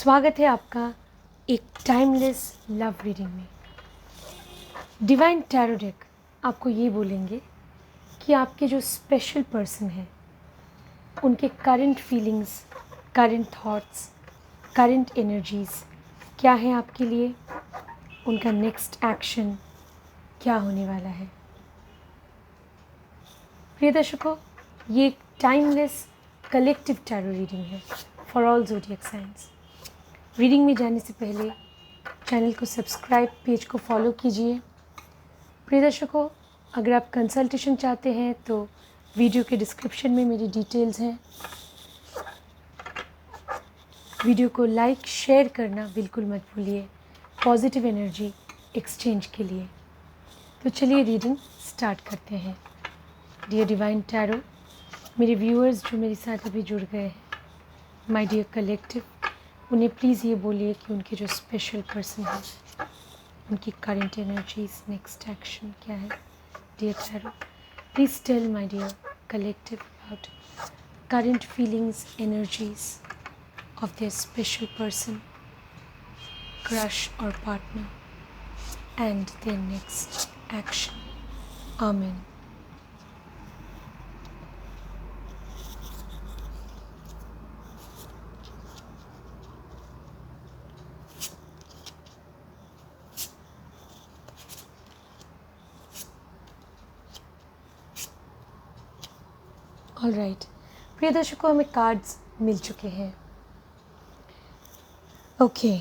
स्वागत है आपका एक टाइमलेस लव रीडिंग में। डिवाइन टैरो डेक आपको ये बोलेंगे कि आपके जो स्पेशल पर्सन हैं उनके current feelings, current thoughts, current energies क्या हैं आपके लिए, उनका नेक्स्ट एक्शन क्या होने वाला है। प्रिय दर्शकों, ये एक टाइमलेस कलेक्टिव टैरो रीडिंग है for all zodiac science. Reading में जाने से पहले चैनल को सब्सक्राइब, पेज को फॉलो कीजिए। प्रिय दर्शकों, अगर आप कंसल्टेशन चाहते हैं तो वीडियो के डिस्क्रिप्शन में मेरी डिटेल्स हैं। वीडियो को लाइक, शेयर करना बिल्कुल मत भूलिए, पॉजिटिव एनर्जी एक्सचेंज के लिए। तो चलिए रीडिंग स्टार्ट करते हैं। डियर डिवाइन टैरो, मेरे व्यूअर्स जो मेरे साथ अभी जुड़ गए हैं, माय डियर कलेक्टिव, उन्हें प्लीज़ ये बोलिए कि उनके जो स्पेशल पर्सन है उनकी करंट एनर्जीज, नेक्स्ट एक्शन क्या है। Dear tarot, please tell my dear collective about current feelings, energies of their special person, crush or partner, and their next action. Amen. All right, प्रिय दर्शकों, हमें cards मिल चुके हैं। Okay,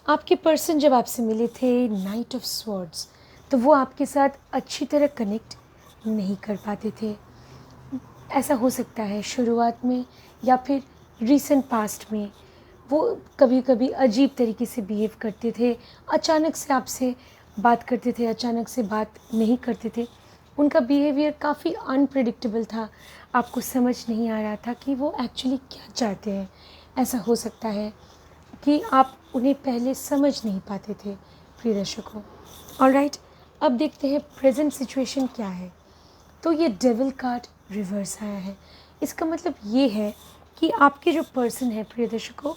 आपके person जब आपसे मिले थे नाइट ऑफ स्वॉर्ड्स, तो वो आपके साथ अच्छी तरह कनेक्ट नहीं कर पाते थे। ऐसा हो सकता है शुरुआत में या फिर रीसेंट पास्ट में वो कभी कभी अजीब तरीके से बिहेव करते थे, अचानक से आपसे बात करते थे, अचानक से बात नहीं करते थे। उनका बिहेवियर काफ़ी अनप्रेडिक्टेबल था, आपको समझ नहीं आ रहा था कि वो एक्चुअली क्या चाहते हैं। ऐसा हो सकता है कि आप उन्हें पहले समझ नहीं पाते थे। प्रिय दर्शकों, ऑलराइट, अब देखते हैं प्रेजेंट सिचुएशन क्या है। तो ये डेविल कार्ड रिवर्स आया है। इसका मतलब ये है कि आपके जो पर्सन है प्रिय दर्शकों,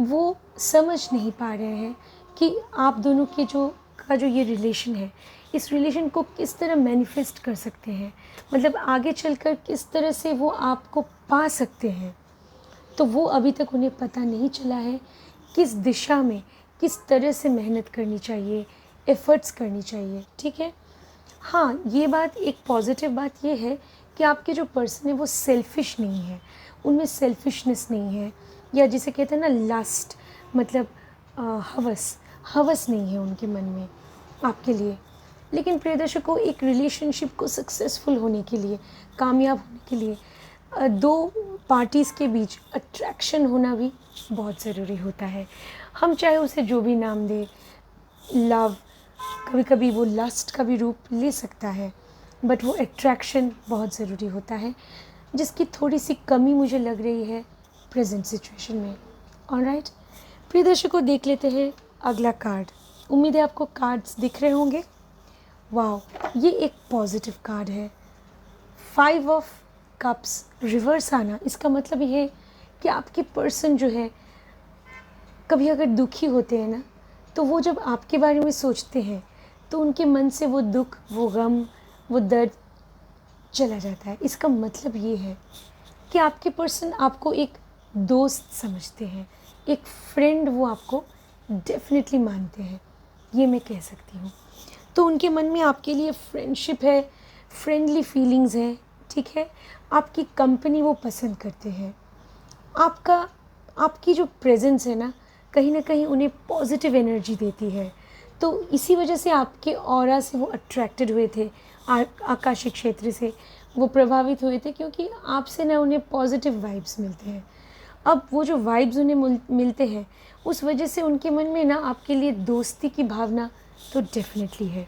वो समझ नहीं पा रहे हैं कि आप दोनों के जो ये रिलेशन है, इस रिलेशन को किस तरह मैनिफेस्ट कर सकते हैं, मतलब आगे चलकर किस तरह से वो आपको पा सकते हैं। तो वो अभी तक उन्हें पता नहीं चला है किस दिशा में, किस तरह से मेहनत करनी चाहिए, एफर्ट्स करनी चाहिए। ठीक है, हाँ, ये बात, एक पॉजिटिव बात ये है कि आपके जो पर्सन है वो सेल्फिश नहीं है, उनमें सेल्फिशनेस नहीं है, या जिसे कहते हैं ना लस्ट, मतलब हवस नहीं है उनके मन में आपके लिए। लेकिन प्रिय दर्शकों, एक रिलेशनशिप को सक्सेसफुल होने के लिए, कामयाब होने के लिए दो पार्टीज़ के बीच अट्रैक्शन होना भी बहुत ज़रूरी होता है। हम चाहे उसे जो भी नाम दें, लव, कभी कभी वो लस्ट का भी रूप ले सकता है, बट वो अट्रैक्शन बहुत ज़रूरी होता है, जिसकी थोड़ी सी कमी मुझे लग रही है प्रेजेंट सिचुएशन में। ऑलराइट, प्रिय दर्शकों, देख लेते हैं अगला कार्ड। उम्मीद है आपको कार्ड्स दिख रहे होंगे। वाओ, ये एक पॉजिटिव कार्ड है। 5 ऑफ कप्स रिवर्स आना, इसका मतलब ये है कि आपके पर्सन जो है, कभी अगर दुखी होते हैं ना, तो वो जब आपके बारे में सोचते हैं तो उनके मन से वो दुख, वो गम, वो दर्द चला जाता है। इसका मतलब ये है कि आपके पर्सन आपको एक दोस्त समझते हैं, एक फ्रेंड वो आपको डेफिनेटली मानते हैं, ये मैं कह सकती हूँ। तो उनके मन में आपके लिए फ्रेंडशिप है, फ्रेंडली फीलिंग्स हैं। ठीक है, आपकी कंपनी वो पसंद करते हैं। आपकी जो प्रेजेंस है ना कहीं उन्हें पॉजिटिव एनर्जी देती है। तो इसी वजह से आपके ऑरा से वो अट्रैक्टेड हुए थे, आकाशिक क्षेत्र से वो प्रभावित हुए थे, क्योंकि आपसे ना उन्हें पॉजिटिव वाइब्स मिलते हैं। अब वो जो वाइब्स उन्हें मिलते हैं, उस वजह से उनके मन में ना आपके लिए दोस्ती की भावना तो डेफिनेटली है।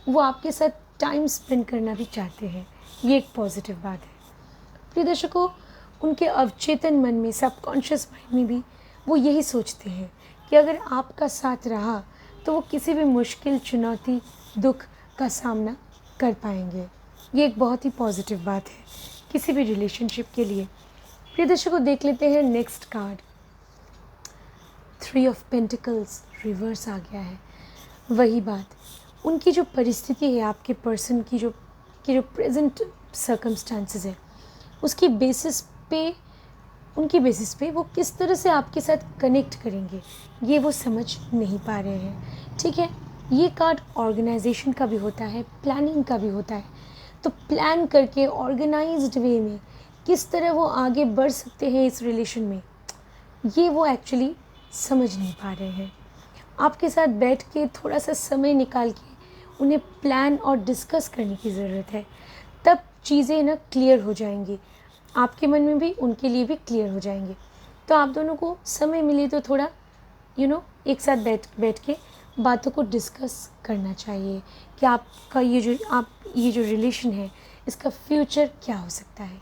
वो आपके साथ टाइम स्पेंड करना भी चाहते हैं, ये एक पॉजिटिव बात है। प्रिय दर्शकों, उनके अवचेतन मन में, सबकॉन्शियस माइंड में भी वो यही सोचते हैं कि अगर आपका साथ रहा तो वो किसी भी मुश्किल, चुनौती, दुख का सामना कर पाएंगे। ये एक बहुत ही पॉजिटिव बात है किसी भी रिलेशनशिप के लिए। प्रिय दर्शकों, देख लेते हैं next card. 3 of pentacles reverse आ गया है। वही बात, उनकी जो परिस्थिति है, आपके पर्सन की जो प्रेजेंट सर्कमस्टांसेस है, उसकी बेसिस पे उनकी बेसिस पे वो किस तरह से आपके साथ कनेक्ट करेंगे, ये वो समझ नहीं पा रहे हैं। ठीक है, ये कार्ड ऑर्गेनाइजेशन का भी होता है, प्लानिंग का भी होता है। तो प्लान करके ऑर्गेनाइज्ड वे में किस तरह वो आगे बढ़ सकते हैं इस रिलेशन में, ये वो एक्चुअली समझ नहीं पा रहे हैं। आपके साथ बैठ के थोड़ा सा समय निकाल के उन्हें प्लान और डिस्कस करने की ज़रूरत है, तब चीज़ें ना क्लियर हो जाएंगी, आपके मन में भी उनके लिए भी क्लियर हो जाएंगे। तो आप दोनों को समय मिले तो थोड़ा एक साथ बैठ के बातों को डिस्कस करना चाहिए कि आपका ये जो रिलेशन है, इसका फ्यूचर क्या हो सकता है।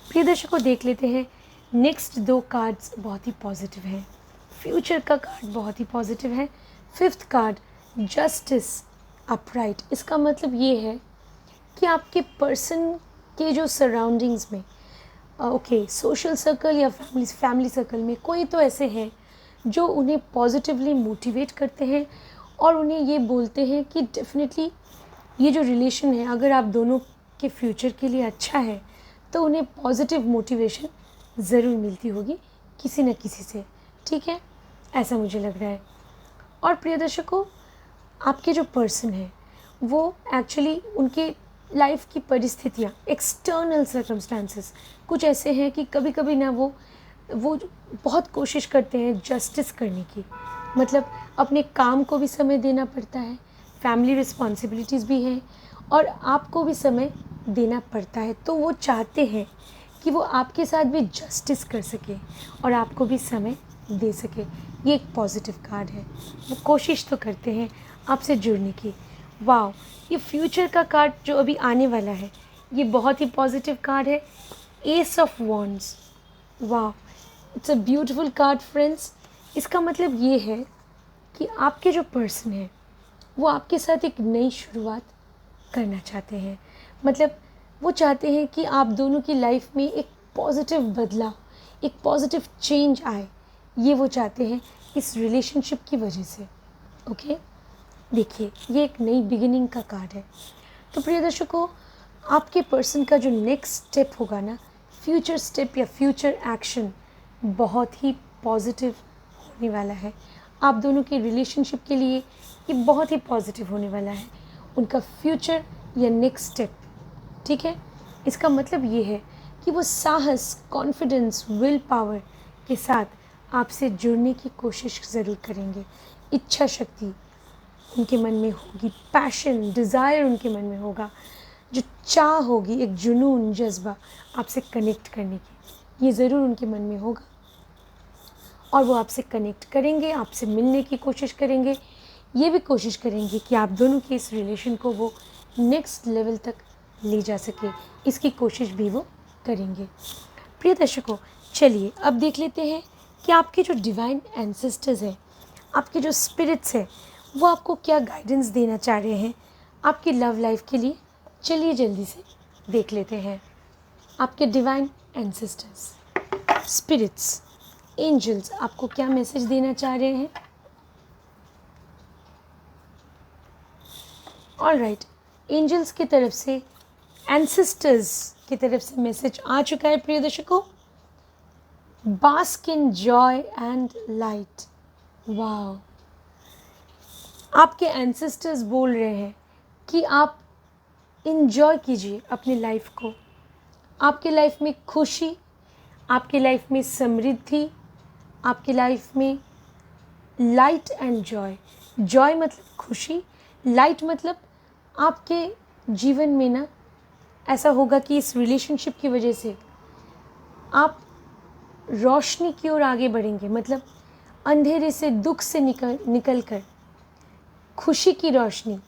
प्रिय दर्शकों, देख लेते हैं नेक्स्ट 2 कार्ड्स बहुत ही पॉजिटिव हैं। फ्यूचर का कार्ड बहुत ही पॉजिटिव है। 5th card justice upright. इसका मतलब ये है कि आपके पर्सन के जो सराउंडिंग्स में सोशल सर्कल या फैमिली सर्कल में कोई तो ऐसे हैं जो उन्हें पॉजिटिवली मोटिवेट करते हैं और उन्हें ये बोलते हैं कि डेफिनेटली ये जो रिलेशन है, अगर आप दोनों के फ्यूचर के लिए अच्छा है तो उन्हें पॉजिटिव मोटिवेशन ज़रूर मिलती होगी किसी न किसी से। ठीक है, ऐसा मुझे लग रहा है। और प्रिय दर्शकों, आपके जो पर्सन है वो एक्चुअली उनके लाइफ की परिस्थितियाँ, एक्सटर्नल सर्कमस्टांसेस कुछ ऐसे हैं कि कभी कभी ना वो बहुत कोशिश करते हैं जस्टिस करने की। मतलब अपने काम को भी समय देना पड़ता है, फैमिली रिस्पॉन्सिबिलिटीज़ भी हैं और आपको भी समय देना पड़ता है। तो वो चाहते हैं कि वो आपके साथ भी जस्टिस कर सके और आपको भी समय दे सके। ये एक पॉजिटिव कार्ड है। वो कोशिश तो करते हैं आपसे जुड़ने की। वाह, ये फ्यूचर का कार्ड जो अभी आने वाला है, ये बहुत ही पॉजिटिव कार्ड है। Ace of wands. वाह, it's a beautiful card friends. इसका मतलब ये है कि आपके जो पर्सन है वो आपके साथ एक नई शुरुआत करना चाहते हैं। मतलब वो चाहते हैं कि आप दोनों की लाइफ में एक पॉजिटिव बदलाव, एक पॉजिटिव चेंज आए। ये वो चाहते हैं इस रिलेशनशिप की वजह से। ओके, देखिए ये एक नई बिगिनिंग का कार्ड है। तो प्रिय दर्शकों, आपके पर्सन का जो नेक्स्ट स्टेप होगा ना, फ्यूचर स्टेप या फ्यूचर एक्शन, बहुत ही पॉजिटिव होने वाला है। आप दोनों के रिलेशनशिप के लिए ये बहुत ही पॉजिटिव होने वाला है, उनका फ्यूचर या नेक्स्ट स्टेप। ठीक है, इसका मतलब ये है कि वो साहस, कॉन्फिडेंस, विल पावर के साथ आपसे जुड़ने की कोशिश ज़रूर करेंगे। इच्छा शक्ति उनके मन में होगी, पैशन, डिज़ायर उनके मन में होगा, जो चाह होगी, एक जुनून, जज्बा आपसे कनेक्ट करने की, ये ज़रूर उनके मन में होगा और वो आपसे कनेक्ट करेंगे, आपसे मिलने की कोशिश करेंगे। ये भी कोशिश करेंगे कि आप दोनों के इस रिलेशन को वो नेक्स्ट लेवल तक ले जा सके, इसकी कोशिश भी वो करेंगे। प्रिय दर्शकों, चलिए अब देख लेते हैं कि आपके जो डिवाइन एंसेस्टर्स हैं, आपके जो स्पिरिट्स हैं, वो आपको क्या गाइडेंस देना चाह रहे हैं आपकी लव लाइफ के लिए। चलिए जल्दी से देख लेते हैं। आपके डिवाइन एंसेस्टर्स, स्पिरिट्स, एंजल्स आपको क्या मैसेज देना चाह रहे हैं। ऑलराइट, एंजल्स की तरफ से, एंसेस्टर्स की तरफ से मैसेज आ चुका है प्रिय दर्शकों। Bask in joy and light. वाह, आपके एंसेस्टर्स बोल रहे हैं कि आप इंजॉय कीजिए अपनी लाइफ को। आपके लाइफ में खुशी, आपके लाइफ में समृद्धि, आपकी लाइफ में लाइट एंड जॉय। जॉय मतलब खुशी, लाइट मतलब आपके जीवन में ना ऐसा होगा कि इस रिलेशनशिप की वजह से आप रोशनी की ओर आगे बढ़ेंगे। मतलब अंधेरे से, दुख से निकल कर खुशी की रोशनी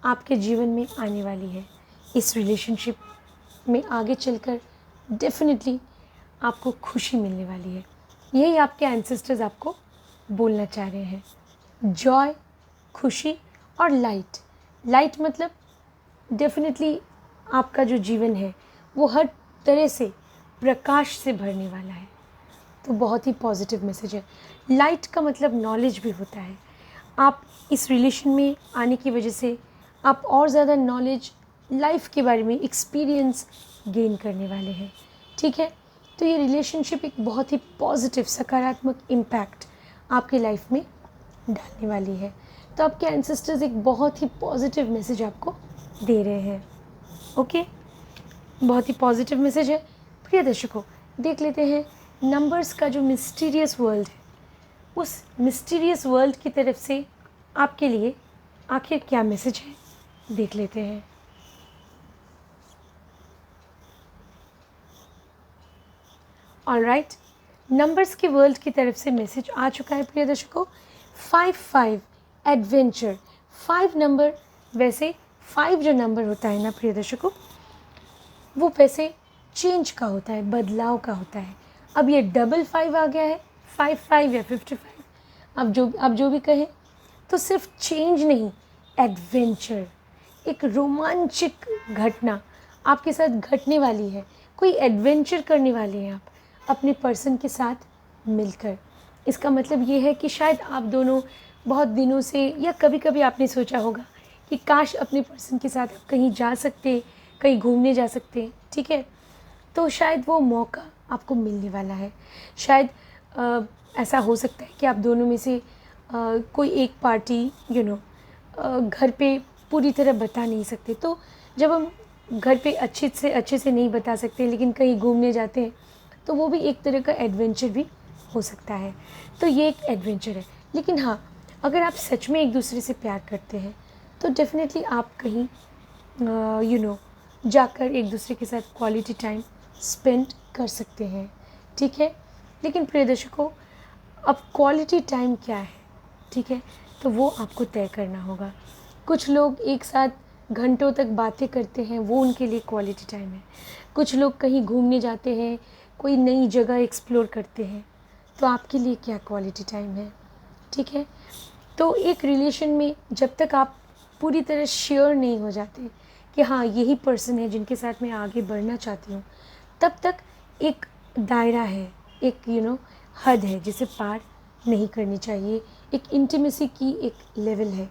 आपके जीवन में आने वाली है। इस रिलेशनशिप में आगे चलकर डेफिनेटली आपको खुशी मिलने वाली है। यही आपके एंसेस्टर्स आपको बोलना चाह रहे हैं। जॉय, खुशी और लाइट। लाइट मतलब डेफिनेटली आपका जो जीवन है वो हर तरह से प्रकाश से भरने वाला है। तो बहुत ही पॉजिटिव मैसेज है। लाइट का मतलब नॉलेज भी होता है। आप इस रिलेशन में आने की वजह से आप और ज़्यादा नॉलेज लाइफ के बारे में एक्सपीरियंस गेन करने वाले हैं, ठीक है। तो ये रिलेशनशिप एक बहुत ही पॉजिटिव सकारात्मक इम्पैक्ट आपकी लाइफ में डालने वाली है। तो आपके एंसेस्टर्स एक बहुत ही पॉजिटिव मैसेज आपको दे रहे हैं। ओके, बहुत ही पॉजिटिव मैसेज है। प्रिय दर्शकों, देख लेते हैं नंबर्स का जो मिस्टीरियस वर्ल्ड है, उस मिस्टीरियस वर्ल्ड की तरफ से आपके लिए आखिर क्या मैसेज है, देख लेते हैं। ऑलराइट, नंबर्स के वर्ल्ड की तरफ से मैसेज आ चुका है प्रिय दर्शकों। 5 एडवेंचर। 5 नंबर, वैसे 5 जो नंबर होता है ना प्रिय दर्शकों, वो वैसे चेंज का होता है, बदलाव का होता है। अब ये 5 आ गया है, 5 या 55, अब जो भी कहें, तो सिर्फ चेंज नहीं, एडवेंचर, एक रोमांचक घटना आपके साथ घटने वाली है। कोई एडवेंचर करने वाले हैं आप अपने पर्सन के साथ मिलकर। इसका मतलब ये है कि शायद आप दोनों बहुत दिनों से, या कभी कभी आपने सोचा होगा कि काश अपने पर्सन के साथ आप कहीं जा सकते, कहीं घूमने जा सकते, ठीक है। तो शायद वो मौका आपको मिलने वाला है। शायद ऐसा हो सकता है कि आप दोनों में से कोई एक पार्टी घर पे पूरी तरह बता नहीं सकते। तो जब हम घर पे अच्छे से नहीं बता सकते, लेकिन कहीं घूमने जाते हैं, तो वो भी एक तरह का एडवेंचर भी हो सकता है। तो ये एक एडवेंचर है। लेकिन हाँ, अगर आप सच में एक दूसरे से प्यार करते हैं, तो डेफिनेटली आप कहीं जाकर एक दूसरे के साथ क्वालिटी टाइम स्पेंड कर सकते हैं, ठीक है। लेकिन प्रिय दर्शकों, अब क्वालिटी टाइम क्या है, ठीक है, तो वो आपको तय करना होगा। कुछ लोग एक साथ घंटों तक बातें करते हैं, वो उनके लिए क्वालिटी टाइम है। कुछ लोग कहीं घूमने जाते हैं, कोई नई जगह एक्सप्लोर करते हैं, तो आपके लिए क्या क्वालिटी टाइम है, ठीक है। तो एक रिलेशन में जब तक आप पूरी तरह श्योर नहीं हो जाते कि हाँ यही पर्सन है जिनके साथ मैं आगे बढ़ना चाहती हूँ, तब तक एक दायरा है, एक हद है जिसे पार नहीं करनी चाहिए। एक इंटीमेसी की एक लेवल है,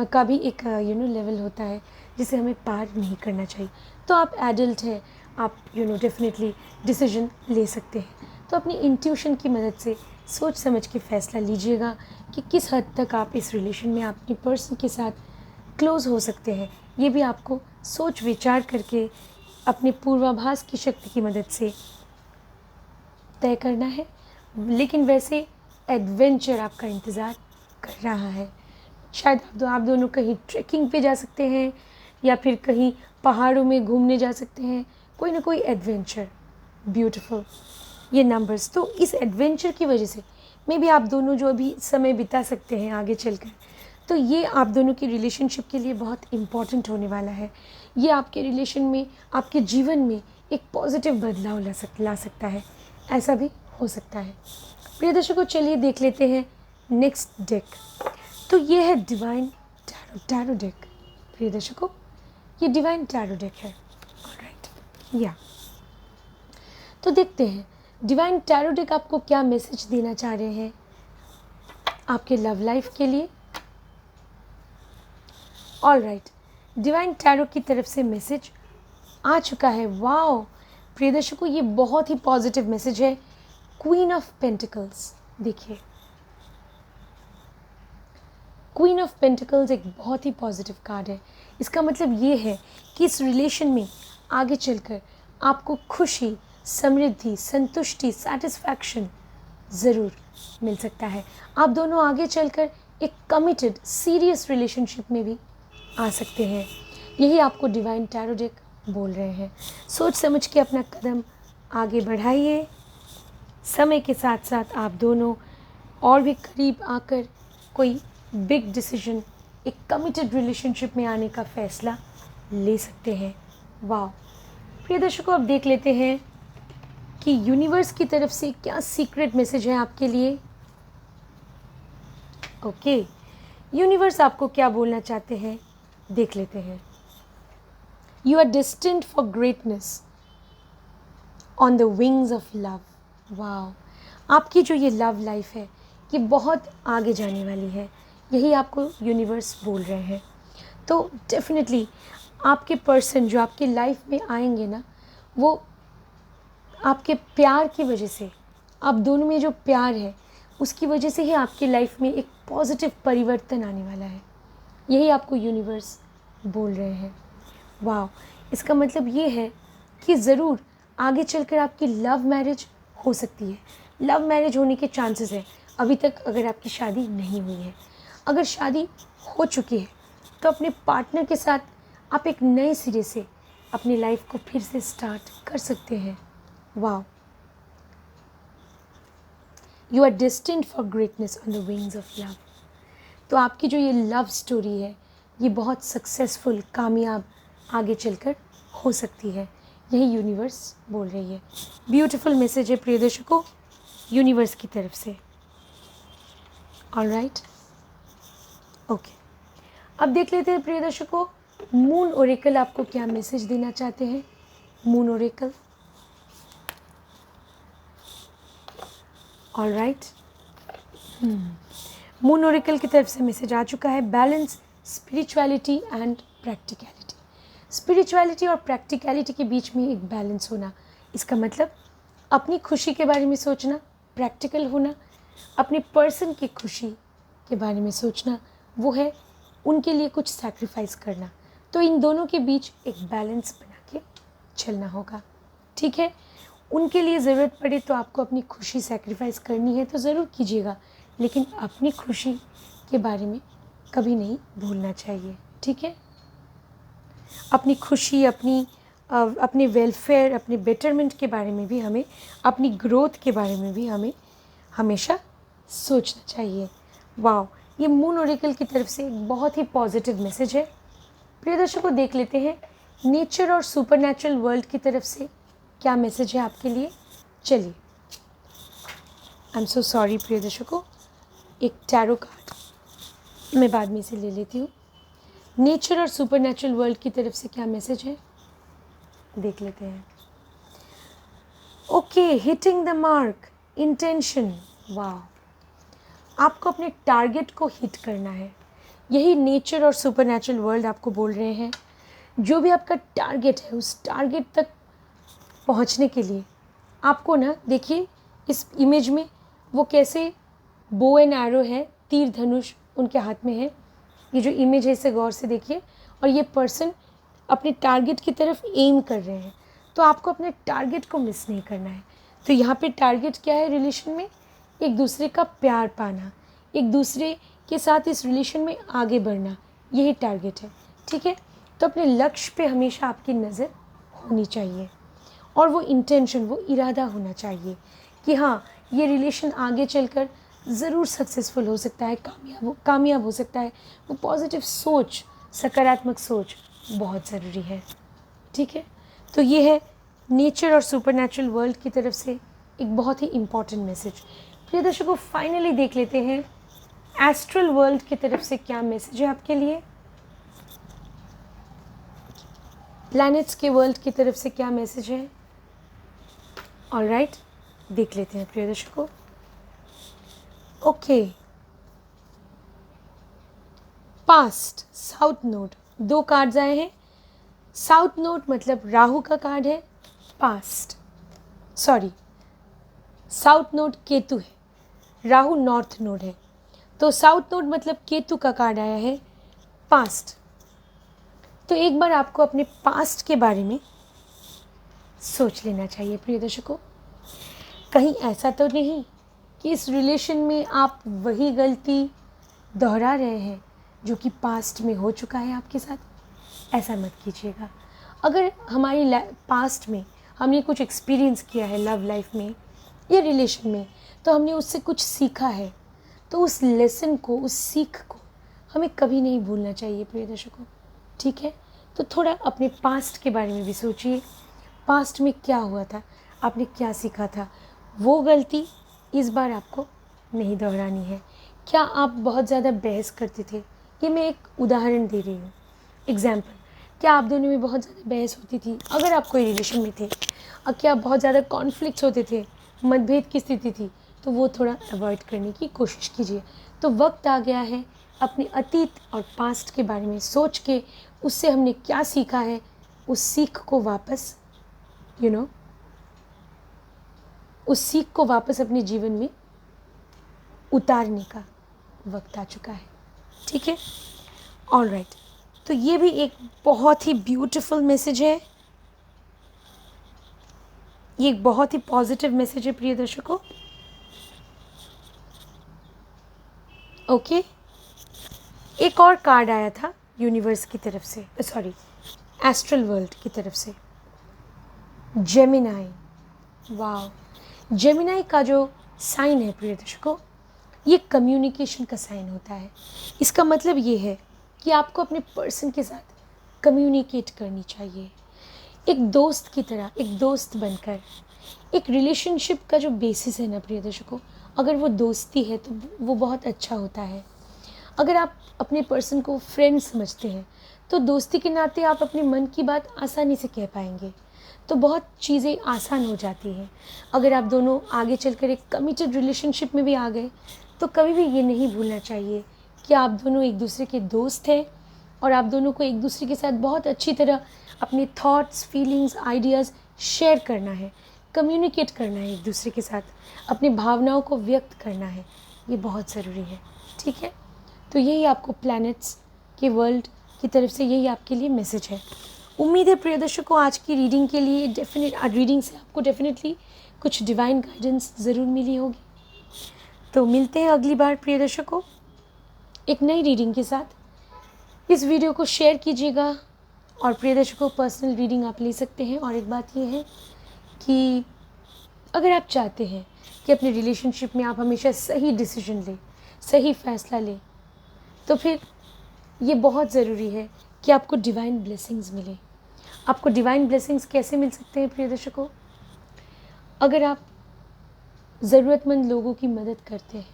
का भी एक लेवल होता है जिसे हमें पार नहीं करना चाहिए। तो आप एडल्ट हैं, आप डेफिनेटली डिसीजन ले सकते हैं। तो अपनी इंट्यूशन की मदद से सोच समझ के फ़ैसला लीजिएगा कि किस हद तक आप इस रिलेशन में अपने पर्सन के साथ क्लोज़ हो सकते हैं। ये भी आपको सोच विचार करके अपने पूर्वाभास की शक्ति की मदद से तय करना है। लेकिन वैसे एडवेंचर आपका इंतज़ार कर रहा है। शायद आप दोनों कहीं ट्रैकिंग पे जा सकते हैं, या फिर कहीं पहाड़ों में घूमने जा सकते हैं। कोई ना कोई एडवेंचर, ब्यूटीफुल ये नंबर्स। तो इस एडवेंचर की वजह से मे बी आप दोनों जो अभी समय बिता सकते हैं आगे चलकर, तो ये आप दोनों की रिलेशनशिप के लिए बहुत इम्पॉर्टेंट होने वाला है। ये आपके रिलेशन में, आपके जीवन में एक पॉजिटिव बदलाव ला सकता है। ऐसा भी हो सकता है। प्रिय दर्शकों, चलिए देख लेते हैं नेक्स्ट डेक। तो ये है डिवाइन टैरो डेक। प्रिय दर्शकों, ये डिवाइन टैरो डेक है। ऑलराइट, या तो देखते हैं डिवाइन टैरो डेक आपको क्या मैसेज देना चाह रहे हैं आपके लव लाइफ के लिए। ऑलराइट, डिवाइन टैरो की तरफ से मैसेज आ चुका है। वाओ प्रिय दर्शकों, ये बहुत ही पॉजिटिव मैसेज है। Queen of pentacles. देखिए, क्वीन ऑफ पेंटिकल्स एक बहुत ही पॉजिटिव कार्ड है। इसका मतलब ये है कि इस रिलेशन में आगे चलकर आपको खुशी, समृद्धि, संतुष्टि, सेटिस्फैक्शन ज़रूर मिल सकता है। आप दोनों आगे चलकर एक कमिटेड सीरियस रिलेशनशिप में भी आ सकते हैं। यही आपको डिवाइन टैरो डेक बोल रहे हैं। सोच समझ के अपना कदम आगे बढ़ाइए। समय के साथ साथ आप दोनों और भी करीब आकर कोई बिग डिसीजन, एक कमिटेड रिलेशनशिप में आने का फैसला ले सकते हैं। वाह प्रिय दर्शकों, अब देख लेते हैं कि यूनिवर्स की तरफ से क्या सीक्रेट मैसेज है आपके लिए। ओके, यूनिवर्स आपको क्या बोलना चाहते हैं, देख लेते हैं। You are destined for greatness on the wings of love. वाह, आपकी जो ये लव लाइफ है ये बहुत आगे जाने वाली है, यही आपको यूनिवर्स बोल रहे हैं। तो डेफिनेटली आपके पर्सन जो आपकी लाइफ में आएंगे ना, वो आपके प्यार की वजह से, आप दोनों में जो प्यार है उसकी वजह से ही आपकी लाइफ में एक पॉजिटिव परिवर्तन आने वाला है, यही आपको यूनिवर्स बोल रहे हैं। वाह, इसका मतलब ये है कि ज़रूर आगे चलकर आपकी लव मैरिज हो सकती है, लव मैरिज होने के चांसेस है। अभी तक अगर आपकी शादी नहीं हुई है, अगर शादी हो चुकी है तो अपने पार्टनर के साथ आप एक नए सिरे से अपनी लाइफ को फिर से स्टार्ट कर सकते हैं। वाह, you are destined for greatness on the wings of love. तो आपकी जो ये लव स्टोरी है ये बहुत सक्सेसफुल, कामयाब आगे चलकर हो सकती है, यही यूनिवर्स बोल रही है। ब्यूटीफुल मैसेज है प्रिय दर्शकों यूनिवर्स की तरफ से। ऑलराइट, ओके, अब देख लेते हैं प्रिय दर्शकों मून ओरेकल आपको क्या मैसेज देना चाहते हैं। Moon Oracle, alright, moon Oracle की तरफ से मैसेज आ चुका है। Balance spirituality and practicality. Spirituality और प्रैक्टिकलिटी के बीच में एक बैलेंस होना, इसका मतलब अपनी खुशी के बारे में सोचना, प्रैक्टिकल होना, अपने पर्सन की खुशी के बारे में सोचना, वो है उनके लिए कुछ सैक्रिफाइस करना। तो इन दोनों के बीच एक बैलेंस बना के चलना होगा, ठीक है। उनके लिए ज़रूरत पड़े तो आपको अपनी खुशी सैक्रिफाइस करनी है तो ज़रूर कीजिएगा, लेकिन अपनी खुशी के बारे में कभी नहीं भूलना चाहिए, ठीक है। अपनी खुशी, अपने वेलफेयर, अपने बेटरमेंट के बारे में भी हमें, अपनी ग्रोथ के बारे में भी हमें हमेशा सोचना चाहिए। वाह, ये मून ओरेकल की तरफ से एक बहुत ही पॉजिटिव मैसेज है। प्रिय दर्शकों देख लेते हैं नेचर और सुपरनैचुरल वर्ल्ड की तरफ से क्या मैसेज है आपके लिए। चलिए, आई एम सो सॉरी प्रिय दर्शकों, एक टैरो कार्ड मैं बाद में इसे ले लेती हूँ। नेचर और सुपरनैचुरल वर्ल्ड की तरफ से क्या मैसेज है देख लेते हैं। Okay, hitting the mark, intention. वाह, आपको अपने टारगेट को हिट करना है, यही नेचर और सुपरनैचुरल वर्ल्ड आपको बोल रहे हैं। जो भी आपका टारगेट है उस टारगेट तक पहुंचने के लिए आपको ना, देखिए इस इमेज में वो कैसे बो एंड एरो है, तीर धनुष उनके हाथ में है। ये जो इमेज है इसे गौर से देखिए, और ये पर्सन अपने टारगेट की तरफ एम कर रहे हैं। तो आपको अपने टारगेट को मिस नहीं करना है। तो यहाँ पे टारगेट क्या है रिलेशन में, एक दूसरे का प्यार पाना, एक दूसरे के साथ इस रिलेशन में आगे बढ़ना, यही टारगेट है, ठीक है। तो अपने लक्ष्य पे हमेशा आपकी नज़र होनी चाहिए, और वो इंटेंशन, वो इरादा होना चाहिए कि हाँ, ये रिलेशन आगे चलकर ज़रूर सक्सेसफुल हो सकता है, कामयाब हो सकता है। वो पॉजिटिव सोच, सकारात्मक सोच बहुत ज़रूरी है, ठीक है। तो ये है नेचर और सुपरनैचुरल वर्ल्ड की तरफ से एक बहुत ही इम्पॉर्टेंट मैसेज। प्रिय दर्शकों फाइनली देख लेते हैं एस्ट्रल वर्ल्ड की तरफ से क्या मैसेज है आपके लिए। प्लैनेट्स के वर्ल्ड की तरफ से क्या मैसेज है। ऑलराइट, देख लेते हैं प्रिय दर्शकों। ओके, पास्ट, साउथ नोड, दो कार्ड्स आए हैं। साउथ नोड मतलब राहु का कार्ड है, past, sorry south node Ketu है, राहु नॉर्थ नोड है। तो साउथ नोड मतलब केतु का कार्ड आया है, पास्ट। तो एक बार आपको अपने पास्ट के बारे में सोच लेना चाहिए प्रिय दर्शकों। कहीं ऐसा तो नहीं कि इस रिलेशन में आप वही गलती दोहरा रहे हैं जो कि पास्ट में हो चुका है आपके साथ। ऐसा मत कीजिएगा। अगर हमारी पास्ट में हमने कुछ एक्सपीरियंस किया है लव लाइफ में या रिलेशन में, तो हमने उससे कुछ सीखा है, तो उस लेसन को, उस सीख को हमें कभी नहीं भूलना चाहिए प्रिय दर्शकों, ठीक है। तो थोड़ा अपने पास्ट के बारे में भी सोचिए, पास्ट में क्या हुआ था, आपने क्या सीखा था, वो गलती इस बार आपको नहीं दोहरानी है। क्या आप बहुत ज़्यादा बहस करते थे, ये मैं एक उदाहरण दे रही हूँ, एग्जाम्पल। क्या आप दोनों में बहुत ज़्यादा बहस होती थी अगर आप कोई रिलेशन में थे, और क्या बहुत ज़्यादा कॉन्फ्लिक्ट्स होते थे, मतभेद की स्थिति थी, तो वो थोड़ा अवॉइड करने की कोशिश कीजिए। तो वक्त आ गया है अपने अतीत और पास्ट के बारे में सोच के उससे हमने क्या सीखा है उस सीख को वापस उस सीख को वापस अपने जीवन में उतारने का वक्त आ चुका है। ठीक है, ऑलराइट। तो ये भी एक बहुत ही ब्यूटीफुल मैसेज है, ये एक बहुत ही पॉजिटिव मैसेज है प्रिय दर्शकों। ओके, एक और कार्ड आया था यूनिवर्स की तरफ से, सॉरी एस्ट्रल वर्ल्ड की तरफ से, जेमिनाई। वाह, जेमिनाई का जो साइन है प्रिय दर्शकों, ये कम्युनिकेशन का साइन होता है। इसका मतलब ये है कि आपको अपने पर्सन के साथ कम्युनिकेट करनी चाहिए, एक दोस्त की तरह, एक दोस्त बनकर। एक रिलेशनशिप का जो बेसिस है ना प्रिय दर्शकों, अगर वो दोस्ती है तो वो बहुत अच्छा होता है। अगर आप अपने पर्सन को फ्रेंड समझते हैं तो दोस्ती के नाते आप अपने मन की बात आसानी से कह पाएंगे, तो बहुत चीज़ें आसान हो जाती हैं। अगर आप दोनों आगे चलकर एक कमिटेड रिलेशनशिप में भी आ गए तो कभी भी ये नहीं भूलना चाहिए कि आप दोनों एक दूसरे के दोस्त हैं और आप दोनों को एक दूसरे के साथ बहुत अच्छी तरह अपने थॉट्स, फीलिंग्स, आइडियाज़ शेयर करना है, कम्युनिकेट करना है, एक दूसरे के साथ अपनी भावनाओं को व्यक्त करना है। ये बहुत ज़रूरी है। ठीक है, तो यही आपको प्लैनेट्स के वर्ल्ड की तरफ से यही आपके लिए मैसेज है। उम्मीद है प्रिय दर्शकों आज की रीडिंग के लिए रीडिंग से आपको डेफिनेटली कुछ डिवाइन गाइडेंस ज़रूर मिली होगी। तो मिलते हैं अगली बार प्रिय दर्शकों एक नई रीडिंग के साथ। इस वीडियो को शेयर कीजिएगा और प्रिय दर्शकों पर्सनल रीडिंग आप ले सकते हैं। और एक बात ये है कि अगर आप चाहते हैं कि अपने रिलेशनशिप में आप हमेशा सही डिसीजन लें, सही फैसला लें, तो फिर ये बहुत ज़रूरी है कि आपको डिवाइन ब्लेसिंग्स मिले। आपको डिवाइन ब्लेसिंग्स कैसे मिल सकते हैं प्रिय दर्शकों? अगर आप ज़रूरतमंद लोगों की मदद करते हैं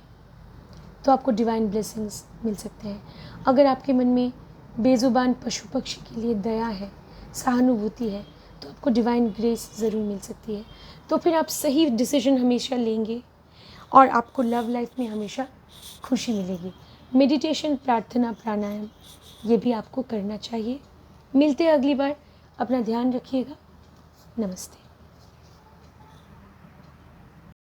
तो आपको डिवाइन ब्लेसिंग्स मिल सकते हैं। अगर आपके मन में बेज़ुबान पशु पक्षी के लिए दया है, सहानुभूति है, तो आपको डिवाइन ग्रेस ज़रूर मिल सकती है। तो फिर आप सही डिसीजन हमेशा लेंगे और आपको लव लाइफ में हमेशा खुशी मिलेगी। मेडिटेशन, प्रार्थना, प्राणायाम ये भी आपको करना चाहिए। मिलते हैं अगली बार, अपना ध्यान रखिएगा। नमस्ते।